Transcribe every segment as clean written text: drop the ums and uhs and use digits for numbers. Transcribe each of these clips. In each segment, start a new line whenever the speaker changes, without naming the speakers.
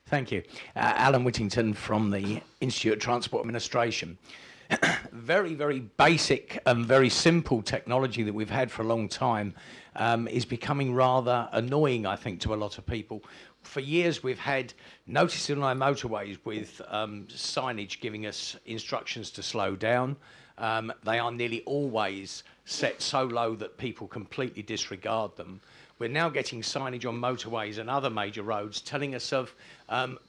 Thank you. Alan Whittington from the Institute of Transport Administration. Very, very basic and very simple technology that we've had for a long time is becoming rather annoying, I think, to a lot of people. For years, we've had notices on our motorways with signage giving us instructions to slow down. They are nearly always set so low that people completely disregard them. We're now getting signage on motorways and other major roads telling us of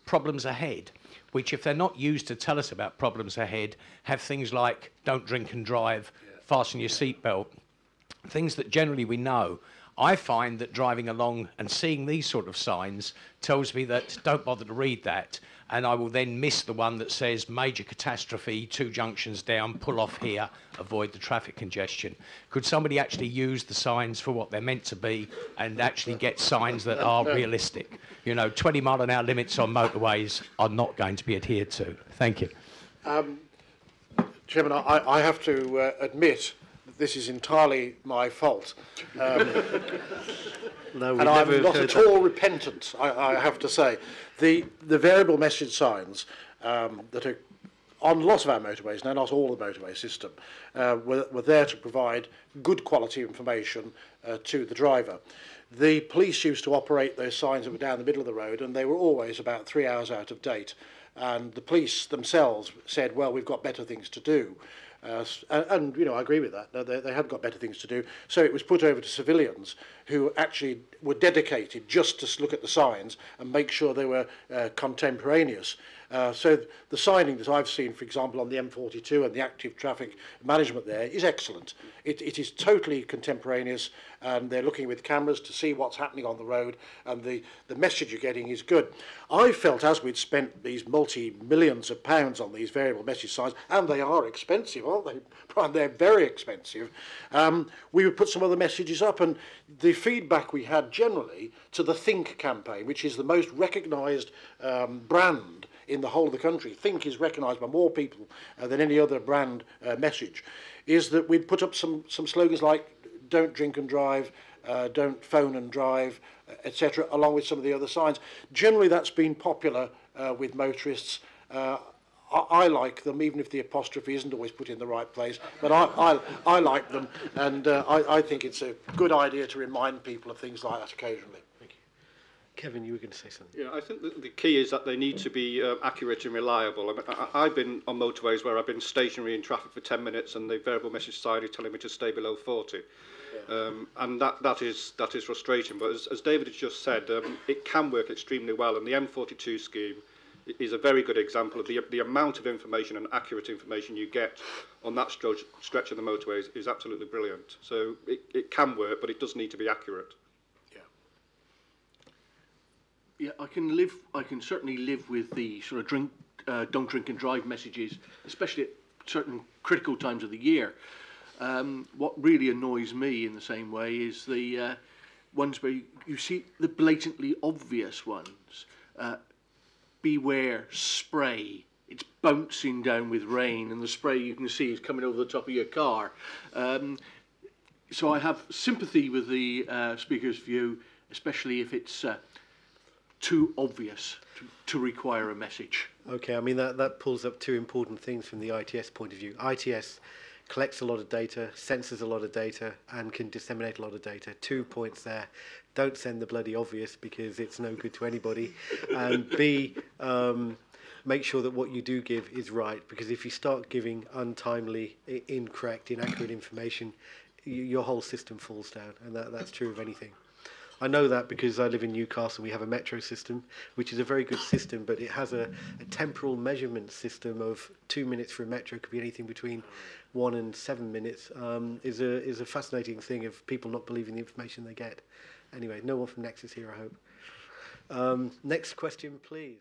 problems ahead, which, if they're not used to tell us about problems ahead, have things like don't drink and drive, fasten your seatbelt, things that generally we know. I find that driving along and seeing these sort of signs tells me that don't bother to read that, and I will then miss the one that says major catastrophe, 2 junctions down, pull off here, avoid the traffic congestion. Could somebody actually use the signs for what they're meant to be and actually get signs that are realistic? You know, 20-mile-an-hour limits on motorways are not going to be adhered to. Thank you.
Chairman, I have to admit that this is entirely my fault.
No,
and I'm not at all repentant, I have to say. The variable message signs that are on lots of our motorways, now not all the motorway system, were there to provide good quality information to the driver. The police used to operate those signs that were down the middle of the road, and they were always about 3 hours out of date. And the police themselves said, well, we've got better things to do. And you know, I agree with that. They had got better things to do. So it was put over to civilians who actually were dedicated just to look at the signs and make sure they were contemporaneous. So the signing that I've seen, for example, on the M42 and the active traffic management there is excellent. It is totally contemporaneous, and they're looking with cameras to see what's happening on the road, and the message you're getting is good. I felt, as we'd spent these multi-millions of pounds on these variable message signs, and they are expensive, aren't they? Brian, they're very expensive. We would put some other messages up, and the feedback we had generally to the Think campaign, which is the most recognised brand in the whole of the country. Think is recognised by more people than any other brand message, is that we'd put up some slogans like don't drink and drive, don't phone and drive, etc., along with some of the other signs. Generally that's been popular with motorists. I like them, even if the apostrophe isn't always put in the right place, but I like them, and I think it's a good idea to remind people of things like that occasionally.
Kevin, you were going to say something.
Yeah, I think that the key is that they need to be accurate and reliable. I mean, I've been on motorways where I've been stationary in traffic for 10 minutes and the variable message sign is telling me to stay below 40. Yeah. And that is frustrating. But as David has just said, it can work extremely well. And the M42 scheme is a very good example of the amount of information and accurate information you get on that stretch of the motorways is absolutely brilliant. So it can work, but it does need to be accurate.
Yeah, I can certainly live with the sort of don't drink and drive messages, especially at certain critical times of the year. What really annoys me in the same way is the ones where you see the blatantly obvious ones. Beware spray. It's bouncing down with rain, and the spray you can see is coming over the top of your car. So I have sympathy with the speaker's view, especially if it's too obvious to require a message.
Okay, I mean that pulls up 2 important things from the ITS point of view. ITS collects a lot of data, senses a lot of data, and can disseminate a lot of data. 2 points there. Don't send the bloody obvious because it's no good to anybody. And B, make sure that what you do give is right, because if you start giving untimely, incorrect, inaccurate information, your whole system falls down, and that's true of anything. I know that because I live in Newcastle. We have a metro system, which is a very good system, but it has a temporal measurement system of 2 minutes for a metro. Could be anything between 1 and 7 minutes. Is a fascinating thing of people not believing the information they get. Anyway, no one from Nexus here, I hope. Next question, please.